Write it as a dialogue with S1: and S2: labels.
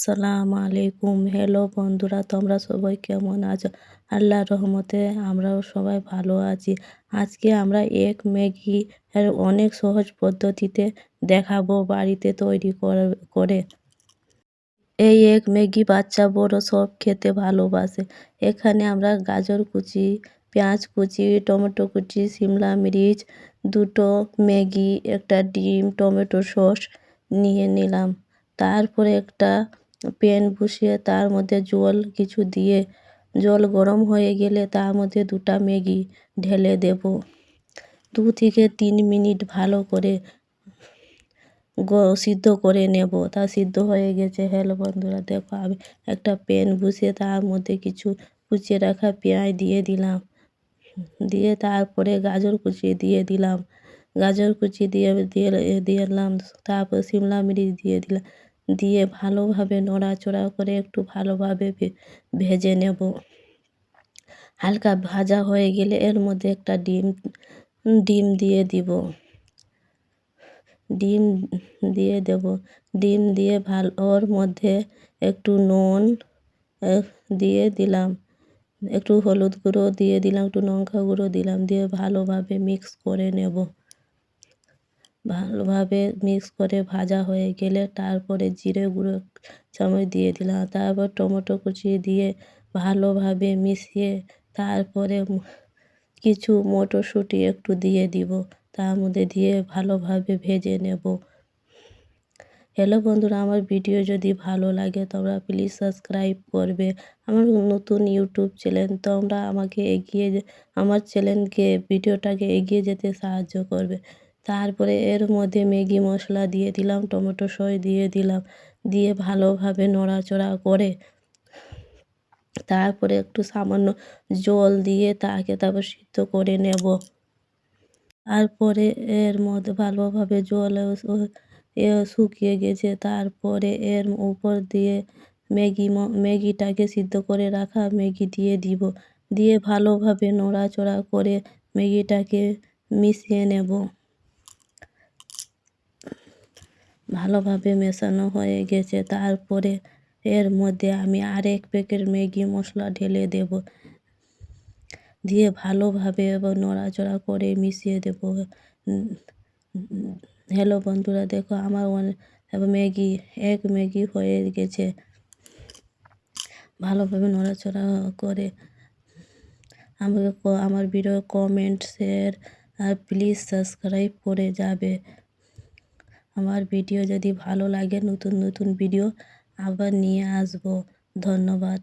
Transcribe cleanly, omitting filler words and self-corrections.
S1: আসসালামু আলাইকুম। হ্যালো বন্ধুরা, তোমরা সবাই কেমন আছো? আল্লাহর রহমতে আমরাও সবাই ভালো আছি। আজকে আমরা এগ ম্যাগি এর অনেক সহজ পদ্ধতিতে দেখাবো বাড়িতে তৈরি করে। এই এগ ম্যাগি বাচ্চা বড় সব খেতে ভালোবাসে। এখানে আমরা গাজর কুচি, পেঁয়াজ কুচি, টমেটো কুচি, সিমলা মিরিচ, দুটো ম্যাগি, একটা ডিম, টমেটো সস নিয়ে নিলাম। তারপরে একটা প্যান বসিয়ে তার মধ্যে জল কিছু দিয়ে জল গরম হয়ে গেলে তার মধ্যে দুটা ম্যাগি ঢেলে দেব। 2 থেকে 3 মিনিট ভালো করে সিদ্ধ করে নেব। তা সিদ্ধ হয়ে গেছে। হ্যালো বন্ধুরা, দেখো আমি একটা প্যান বসিয়ে তার মধ্যে কিছু কুচিয়ে রাখা পেঁয়াজ দিয়ে দিলাম। দিয়ে তারপরে গাজর কুচি দিয়ে দিলাম। গাজর কুচি দিলাম। তারপর সিমলা মিরিচ দিয়ে দিলাম। দিয়ে ভালোভাবে নড়াচড়া করে একটু ভালোভাবে ভেজে নেব। হালকা ভাজা হয়ে গেলে এর মধ্যে একটা ডিম দিয়ে দিব। ডিম দিয়ে দেব। ডিম দিয়ে ওর মধ্যে একটু নুন দিয়ে দিলাম, একটু হলুদ গুঁড়ো দিয়ে দিলাম, একটু লঙ্কা গুঁড়ো দিলাম, দিয়ে ভালোভাবে মিক্স করে নেব। ভালোভাবে মিক্স করে ভাজা হয়ে গেলে তারপরে জিরে গুঁড়ো চামচ দিয়ে দিলাম। তারপর টমেটো কুচি দিয়ে ভালোভাবে মিশিয়ে তারপরে কিছু মটরশুঁটি একটু দিয়ে দিব। তার মধ্যে দিয়ে ভালোভাবে ভেজে নেব। হ্যালো বন্ধুরা, আমার ভিডিও যদি ভালো লাগে তোমরা প্লিজ সাবস্ক্রাইব করবে। আমার নতুন ইউটিউব চ্যানেল, তোমরা আমাকে আমার চ্যানেলকে ভিডিওটাকে এগিয়ে যেতে সাহায্য করবে। তারপরে এর মধ্যে ম্যাগি মশলা দিয়ে দিলাম, টমেটো সস দিয়ে দিলাম, দিয়ে ভালোভাবে নড়াচড়া করে তারপরে একটু সামান্য জল দিয়ে তারপর সিদ্ধ করে নেব। তারপরে এর মধ্যে ভালোভাবে জল শুকিয়ে গেছে। তারপরে এর উপর দিয়ে ম্যাগিটাকে সিদ্ধ করে রাখা ম্যাগি দিয়ে দিব। দিয়ে ভালোভাবে নড়াচড়া করে ম্যাগিটাকে মিশিয়ে নেব। ভালোভাবে মেশানো হয়ে গেছে। তারপরে এর মধ্যে আমি আরেক প্যাকেট ম্যাগি মশলা ঢেলে দেব। দিয়ে ভালোভাবে নড়াচড়া করে মিশিয়ে দেব। হ্যালো বন্ধুরা, দেখো আমার এগ ম্যাগি হয়ে গেছে। ভালোভাবে নড়াচড়া করে আমাকে আমার ভিডিও কমেন্ট, শেয়ার আর প্লিজ সাবস্ক্রাইব করে যাবে। আমার ভিডিও যদি ভালো লাগে নতুন নতুন ভিডিও আবার নিয়ে আসবো। ধন্যবাদ।